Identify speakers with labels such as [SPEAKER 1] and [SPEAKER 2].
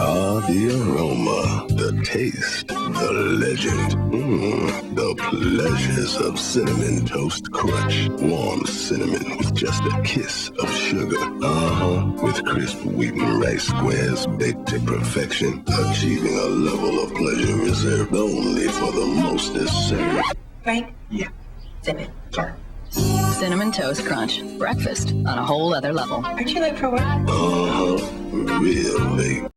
[SPEAKER 1] Ah, the aroma, the taste, the legend. The pleasures of Cinnamon Toast Crunch. Warm cinnamon with just a kiss of sugar. With crisp wheat and rice squares baked to perfection, achieving a level of pleasure reserved only for the most deserved.
[SPEAKER 2] Frank?
[SPEAKER 3] Yeah.
[SPEAKER 2] Zip it. Sure.
[SPEAKER 4] Cinnamon Toast Crunch. Breakfast on a whole other level.
[SPEAKER 2] Aren't you late for work?
[SPEAKER 1] Real late.